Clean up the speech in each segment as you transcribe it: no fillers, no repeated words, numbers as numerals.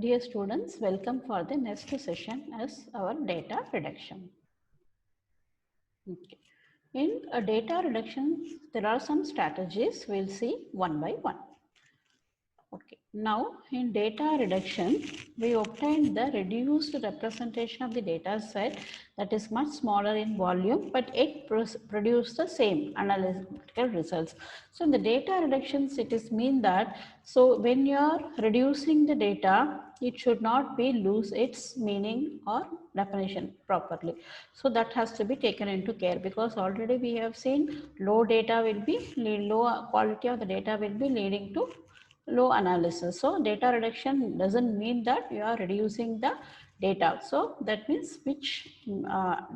Dear students, welcome for the next session as our data reduction. Okay. In a data reduction, there are some strategies we'll see one by one. Okay. Now, in data reduction, we obtained the reduced representation of the data set that is much smaller in volume, but it produce the same analytical results. So, in the data reductions, it is mean that, so when you are reducing the data, it should not be lose its meaning or definition properly. So that has to be taken into care, because already we have seen low data will be low quality of the data will be leading to low analysis. So data reduction doesn't mean that you are reducing the data. So that means which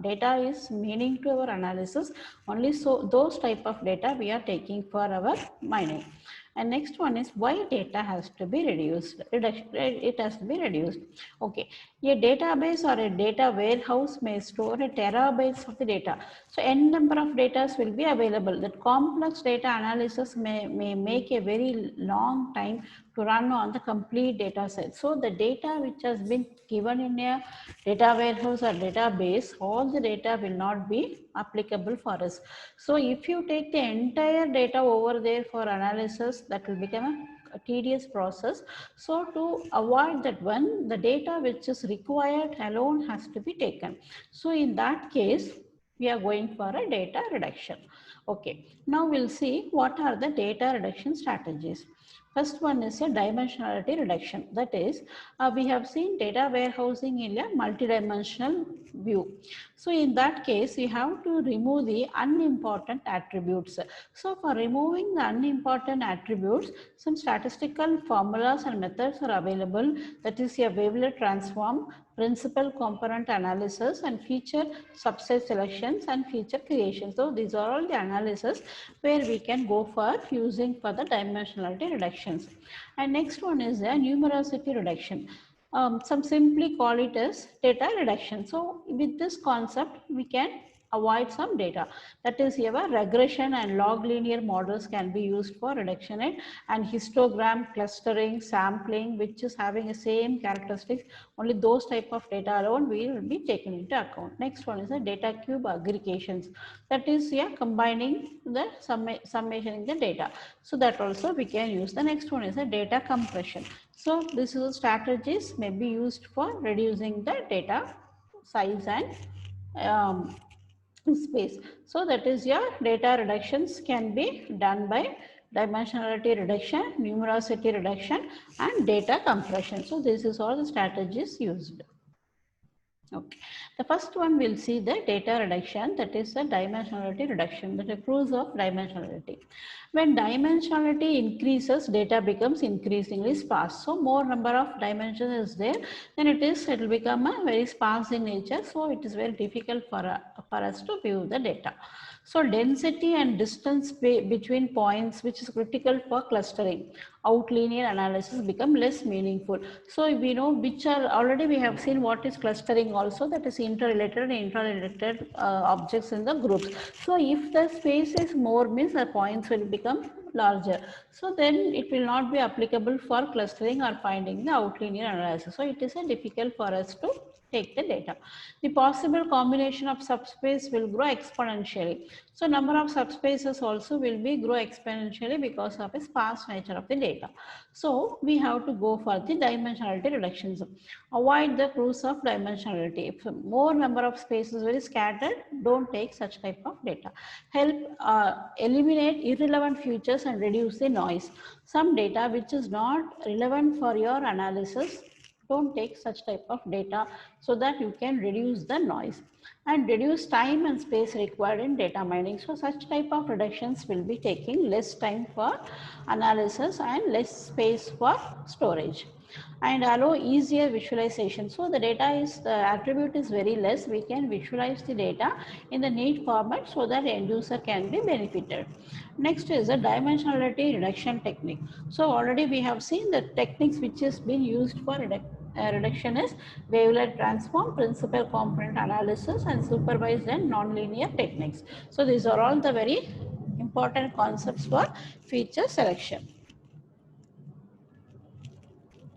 data is meaning to our analysis, only so those type of data we are taking for our mining. And next one is why data has to be reduced. It has to be reduced. Okay, a database or a data warehouse may store a terabytes of the data. So n number of data will be available. That complex data analysis may make a very long time to run on the complete data set. So the data which has been given in a data warehouse or database, all the data will not be applicable for us. So if you take the entire data over there for analysis, that will become a tedious process. So to avoid that one, the data which is required alone has to be taken. So in that case, we are going for a data reduction. Okay, now we'll see what are the data reduction strategies. First one is a dimensionality reduction. That is, we have seen data warehousing in a multidimensional view. So in that case, you have to remove the unimportant attributes. So for removing the unimportant attributes, some statistical formulas and methods are available. That is a wavelet transform, principal component analysis, and feature subset selections and feature creation. So these are all the analysis where we can go for using for the dimensionality reductions. And next one is a numerosity reduction. Some simply call it as data reduction. So with this concept, we can avoid some data. That is, our regression and log linear models can be used for reduction rate, and histogram, clustering, sampling, which is having the same characteristics. Only those type of data alone will be taken into account. Next one is the data cube aggregations. That is, combining the summationing the data. So that also we can use. The next one is the data compression. So this is strategies may be used for reducing the data size and space. So that is, your data reductions can be done by dimensionality reduction, numerosity reduction, and data compression. So this is all the strategies used. Okay. The first one we'll see the data reduction, that is the dimensionality reduction, the proofs of dimensionality. When dimensionality increases, data becomes increasingly sparse. So more number of dimensions is there, then it will become a very sparse in nature. So it is very difficult for us to view the data. So density and distance between points, which is critical for clustering, out linear analysis become less meaningful. So we know which are already we have seen what is clustering also, that is interrelated and intrarelated objects in the groups. So if the space is more, means the points will become larger. So then it will not be applicable for clustering or finding the out linear analysis. So it is difficult for us to take the data. The possible combination of subspace will grow exponentially. So number of subspaces also will be grow exponentially because of a sparse nature of the data. So we have to go for the dimensionality reductions. Avoid the proofs of dimensionality. If more number of spaces very scattered, don't take such type of data. Help eliminate irrelevant features and reduce the noise. Some data which is not relevant for your analysis, don't take such type of data, so that you can reduce the noise and reduce time and space required in data mining. So such type of reductions will be taking less time for analysis and less space for storage, and allow easier visualization. So the attribute is very less. We can visualize the data in the neat format so that end user can be benefited. Next is a dimensionality reduction technique. So already we have seen the techniques which has been used for reduction is wavelet transform, principal component analysis, and supervised and nonlinear techniques. So these are all the very important concepts for feature selection.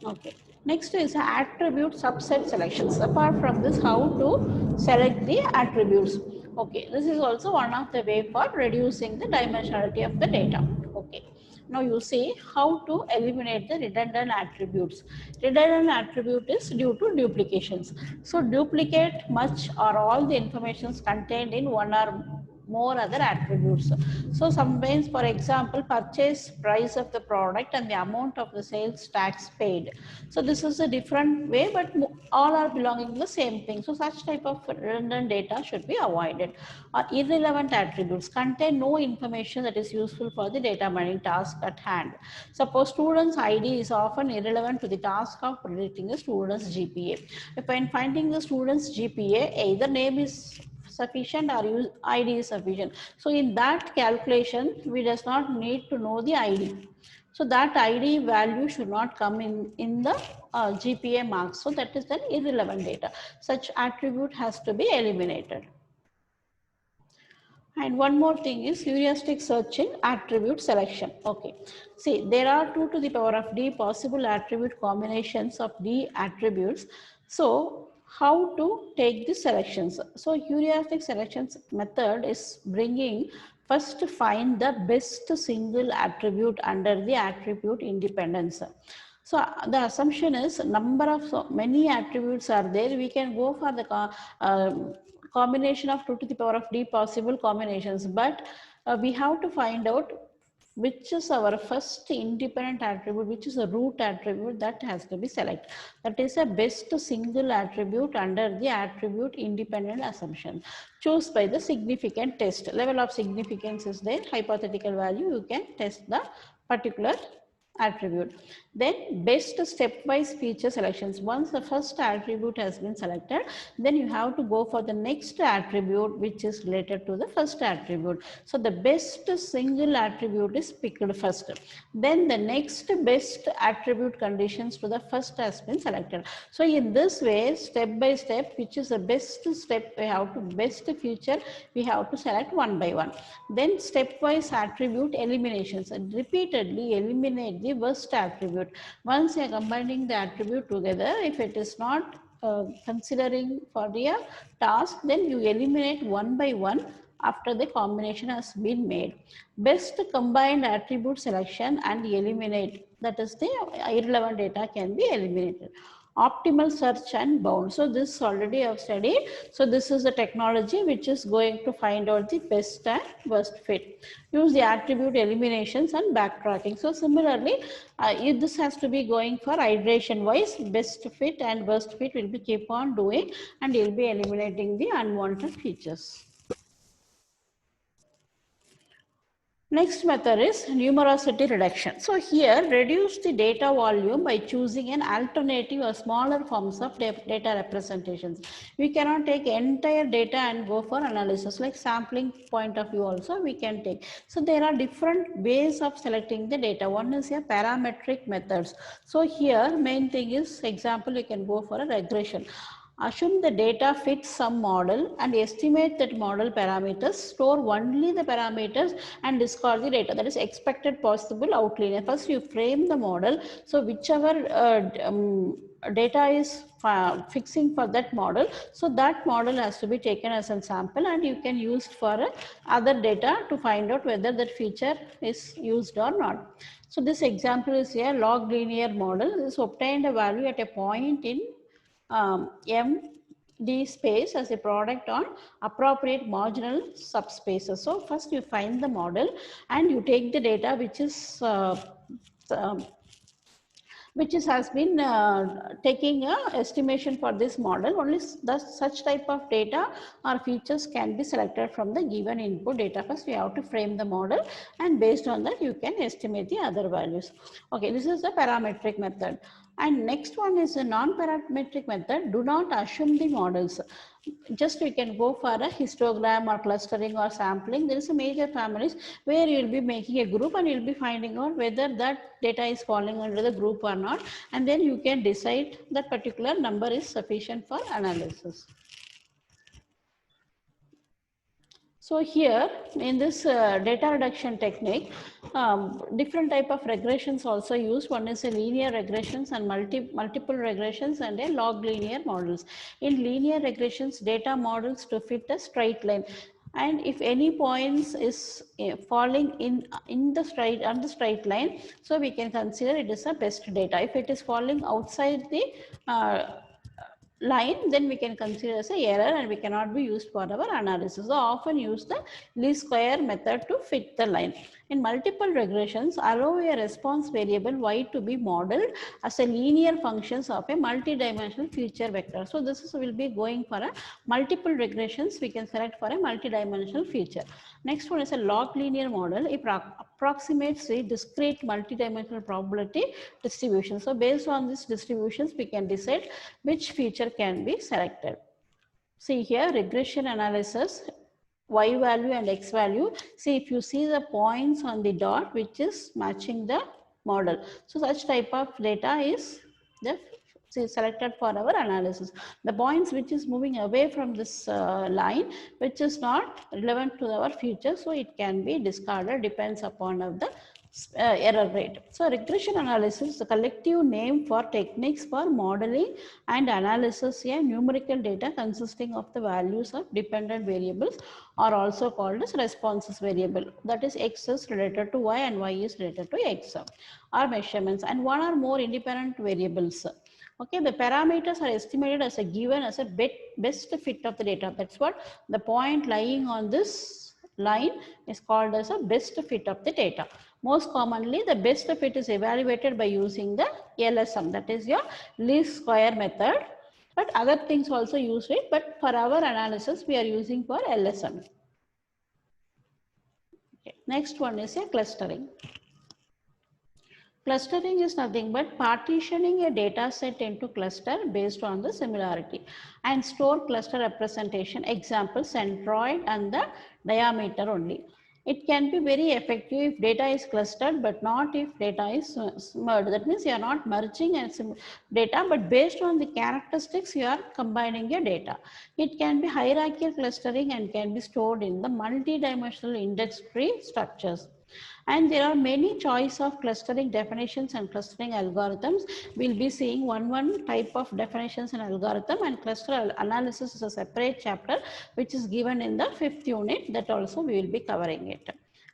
Okay. Next is attribute subset selections. Apart from this, how to select the attributes. Okay, this is also one of the way for reducing the dimensionality of the data. Okay. Now you see how to eliminate the redundant attributes. Redundant attribute is due to duplications. So duplicate much or all the informations contained in one or more other attributes. So sometimes, for example, purchase price of the product and the amount of the sales tax paid. So this is a different way, but all are belonging to the same thing. So such type of redundant data should be avoided. Or irrelevant attributes contain no information that is useful for the data mining task at hand. Suppose student's ID is often irrelevant to the task of predicting the student's GPA. If I'm finding the student's GPA, either name is sufficient or ID is sufficient. So in that calculation, we does not need to know the ID. So that ID value should not come in the GPA marks. So that is an irrelevant data. Such attribute has to be eliminated. And one more thing is heuristic search in attribute selection. Okay. See, there are 2 to the power of d possible attribute combinations of d attributes. So how to take the selections? So heuristic selections method is bringing first find the best single attribute under the attribute independence. So the assumption is number of many attributes are there. We can go for the combination of 2 to the power of d possible combinations, but we have to find out which is our first independent attribute, which is a root attribute that has to be selected. That is a best single attribute under the attribute independent assumption. Choose by the significant test. Level of significance is there. Hypothetical value, you can test the particular attribute. Then best stepwise feature selections. Once the first attribute has been selected, then you have to go for the next attribute which is related to the first attribute. So the best single attribute is picked first. Then the next best attribute conditions to the first has been selected. So in this way, step by step, which is the best step, we have to best feature, we have to select one by one. Then stepwise attribute eliminations, and repeatedly eliminate the worst attribute. Once you are combining the attribute together, if it is not considering for the task, then you eliminate one by one after the combination has been made. Best combined attribute selection and eliminate, that is the irrelevant data can be eliminated. Optimal search and bound. So this already I have studied. So this is the technology which is going to find out the best and worst fit. Use the attribute eliminations and backtracking. So similarly, if this has to be going for iteration wise, best fit and worst fit will be keep on doing, and you'll be eliminating the unwanted features. Next method is numerosity reduction. So here reduce the data volume by choosing an alternative or smaller forms of data representations. We cannot take entire data and go for analysis, like sampling point of view also we can take. So there are different ways of selecting the data. One is a parametric methods. So here main thing is, example, you can go for a regression. Assume the data fits some model and estimate that model parameters, store only the parameters and discard the data. That is expected possible outlier. First you frame the model. So whichever data is fixing for that model, so that model has to be taken as a sample, and you can use for other data to find out whether that feature is used or not. So this example is a log linear model. This obtained a value at a point in MD space as a product on appropriate marginal subspaces. So first you find the model and you take the data which is has been taking a estimation for this model. Only such type of data or features can be selected from the given input data. First we have to frame the model, and based on that you can estimate the other values. Okay, this is the parametric method. And next one is a non-parametric method. Do not assume the models. Just we can go for a histogram or clustering or sampling. There is a major families where you will be making a group and you will be finding out whether that data is falling under the group or not. And then you can decide that particular number is sufficient for analysis. So here in this data reduction technique, different type of regressions also used. One is a linear regressions and multiple regressions and a log linear models. In linear regressions, data models to fit a straight line. And if any points is falling in the straight line, so we can consider it is a best data. If it is falling outside the line, then we can consider as a error and we cannot be used for our analysis. So often use the least square method to fit the line. In multiple regressions, allow a response variable y to be modeled as a linear functions of a multi-dimensional feature vector. So this will be going for a multiple regressions. We can select for a multi-dimensional feature. Next one is a log linear model. It approximates the discrete multi-dimensional probability distribution. So based on these distributions, we can decide which feature can be selected. See here, regression analysis, y value and x value. See, if you see the points on the dot, which is matching the model. So such type of data is the selected for our analysis. The points which is moving away from this line, which is not relevant to our future, so it can be discarded, depends upon of the error rate. So regression analysis is a collective name for techniques for modeling and analysis a numerical data consisting of the values of dependent variables are also called as responses variable. That is x is related to y and y is related to x or measurements, and one or more independent variables. Okay, the parameters are estimated as a given as a best fit of the data. That's what the point lying on this line is called as a best fit of the data. Most commonly, the best fit is evaluated by using the LSM, that is your least square method. But other things also use it, but for our analysis, we are using for LSM. Okay. Next one is a clustering. Clustering is nothing but partitioning a data set into cluster based on the similarity and store cluster representation, example centroid and the diameter only. It can be very effective if data is clustered, but not if data is merged. That means you are not merging data, but based on the characteristics, you are combining your data. It can be hierarchical clustering and can be stored in the multi-dimensional index tree structures. And there are many choice of clustering definitions and clustering algorithms. We'll be seeing one type of definitions and algorithm, and cluster analysis is a separate chapter which is given in the 5th unit. That also we will be covering it.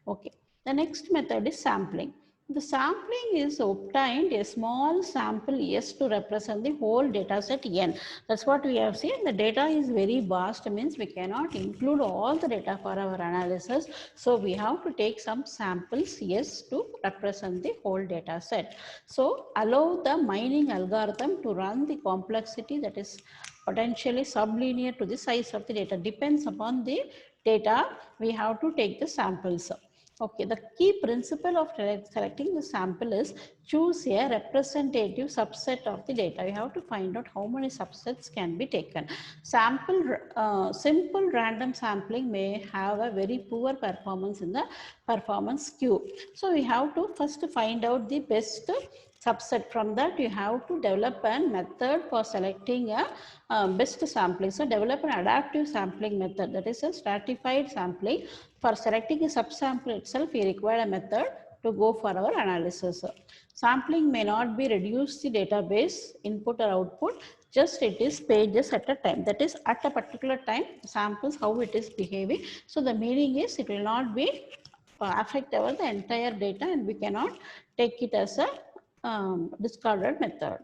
Okay. The next method is sampling. The sampling is obtained a small sample S to represent the whole data set N. That's what we have seen. The data is very vast, means we cannot include all the data for our analysis. So we have to take some samples S to represent the whole data set. So allow the mining algorithm to run the complexity that is potentially sublinear to the size of the data. Depends upon the data, we have to take the samples. Okay, the key principle of selecting the sample is choose a representative subset of the data. You have to find out how many subsets can be taken. Simple random sampling may have a very poor performance in the performance queue. So we have to first find out the best subset. From that, you have to develop a method for selecting a best sampling. So develop an adaptive sampling method, that is a stratified sampling. For selecting a subsample itself, we require a method to go for our analysis. Sampling may not be reduced the database input or output, just it is pages at a time. That is, at a particular time, samples how it is behaving. So the meaning is it will not be affect our the entire data, and we cannot take it as a discarded method.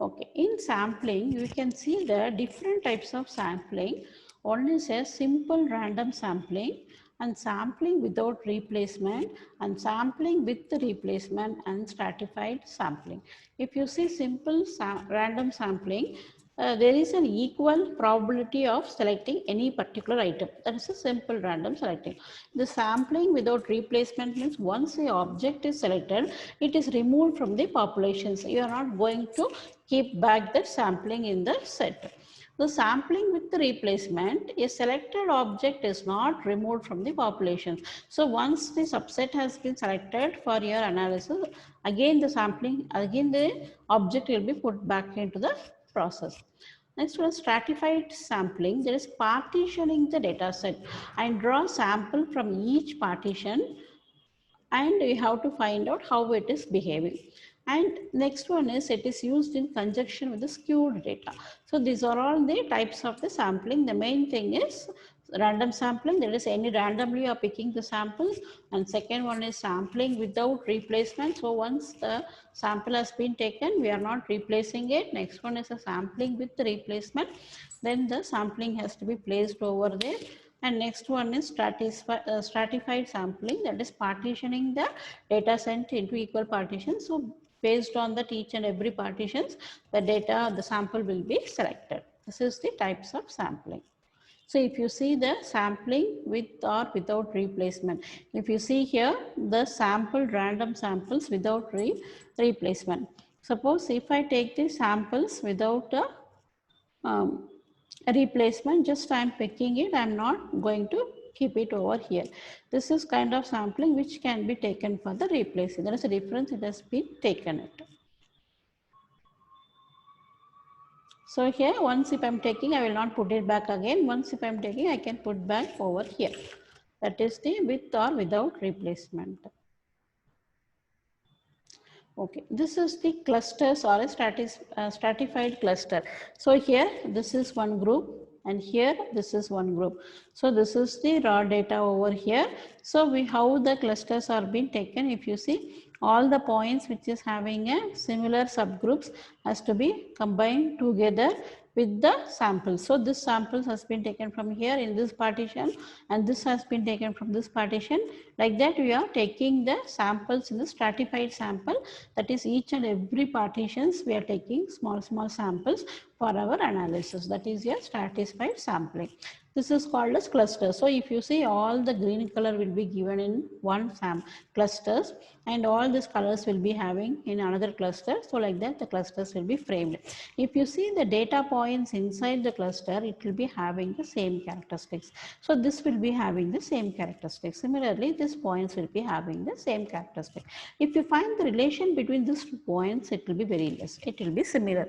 Okay, in sampling, you can see the different types of sampling. One is a simple random sampling, and sampling without replacement, and sampling with the replacement, and stratified sampling. If you see simple random sampling, there is an equal probability of selecting any particular item. That is a simple random selecting. The sampling without replacement means once the object is selected, it is removed from the populations. You are not going to keep back that sampling in the set. The sampling with the replacement, a selected object is not removed from the population. So once the subset has been selected for your analysis, again the sampling, again the object will be put back into the process. Next one is stratified sampling. There is partitioning the data set and draw sample from each partition, and we have to find out how it is behaving. And next one is it is used in conjunction with the skewed data. So these are all the types of the sampling. The main thing is random sampling. There is any randomly you are picking the samples, and second one is sampling without replacement. So once the sample has been taken, we are not replacing it. Next one is a sampling with the replacement. Then the sampling has to be placed over there. And next one is stratified sampling, that is partitioning the data set into equal partitions. So based on that each and every partitions, the data, the sample will be selected. This is the types of sampling. So if you see the sampling with or without replacement, if you see here the sample random samples without replacement. Suppose if I take the samples without a replacement, just I'm picking it, I'm not going to keep it over here. This is kind of sampling which can be taken for the replacing. There is a difference, it has been taken it. So here once if I'm taking, I will not put it back again. Once if I'm taking, I can put back over here. That is the with or without replacement. Okay, this is the clusters or a stratified cluster. So here this is one group and here this is one group. So this is the raw data over here. So how the clusters are being taken, if you see all the points which is having a similar subgroups has to be combined together with the samples. So this samples has been taken from here in this partition and this has been taken from this partition. Like that we are taking the samples in the stratified sample, that is each and every partitions we are taking small samples for our analysis. That is your stratified sampling. This is called as cluster. So if you see all the green color will be given in one clusters and all these colors will be having in another cluster. So like that the clusters will be framed. If you see the data points inside the cluster, it will be having the same characteristics. So this will be having the same characteristics. Similarly, these points will be having the same characteristic. If you find the relation between these 2 points, it will be very less. It will be similar.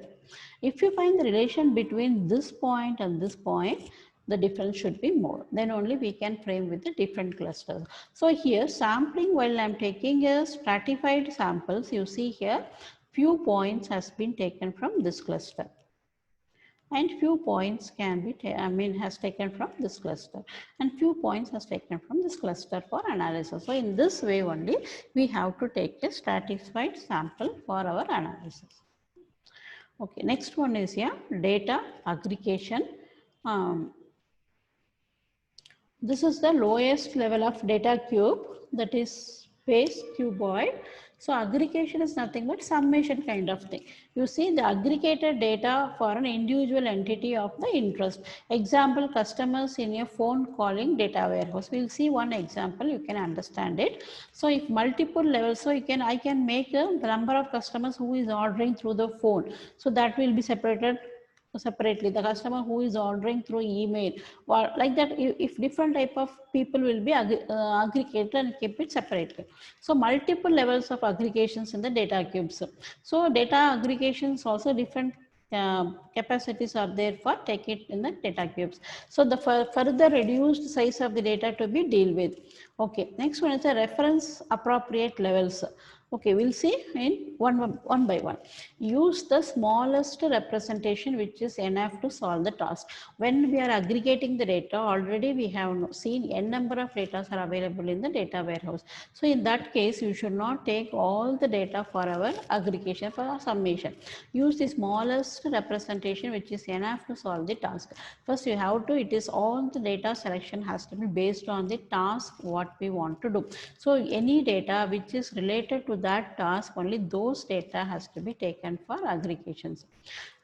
If you find the relation between this point and this point, the difference should be more. Then only we can frame with the different clusters. So here sampling, while I am taking a stratified samples, you see here few points has been taken from this cluster and few points can be has taken from this cluster and few points has taken from this cluster for analysis. So in this way only we have to take a stratified sample for our analysis. Okay, next one is data aggregation. This is the lowest level of data cube, that is space cuboid. So aggregation is nothing but summation kind of thing. You see the aggregated data for an individual entity of the interest. Example, customers in a phone calling data warehouse. We'll see one example, you can understand it. So if multiple levels, so I can make the number of customers who is ordering through the phone. So that will be separated separately. The customer who is ordering through email or like that, if different type of people will be aggregated and keep it separately. So multiple levels of aggregations in the data cubes. So data aggregations also different capacities are there for take it in the data cubes. So the further reduced size of the data to be deal with. Okay, next one is the reference appropriate levels. Okay, we'll see in one by one. Use the smallest representation which is enough to solve the task. When we are aggregating the data, already we have seen n number of data are available in the data warehouse. So in that case, you should not take all the data for our aggregation, for our summation. Use the smallest representation which is enough to solve the task. First you have to, it is all the data selection has to be based on the task what we want to do. So any data which is related to that task, only those data has to be taken for aggregations.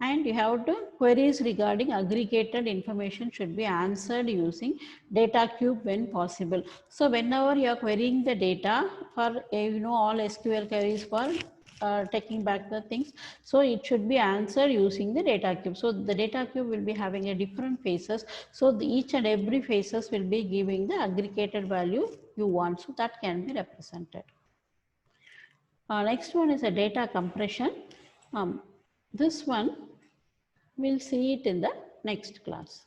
And you have to queries regarding aggregated information should be answered using data cube when possible. So whenever you are querying the data for all SQL queries for taking back the things, so it should be answered using the data cube. So the data cube will be having a different phases, so each and every phases will be giving the aggregated value you want, so that can be represented. Next one is a data compression. This one We'll see it in the next class.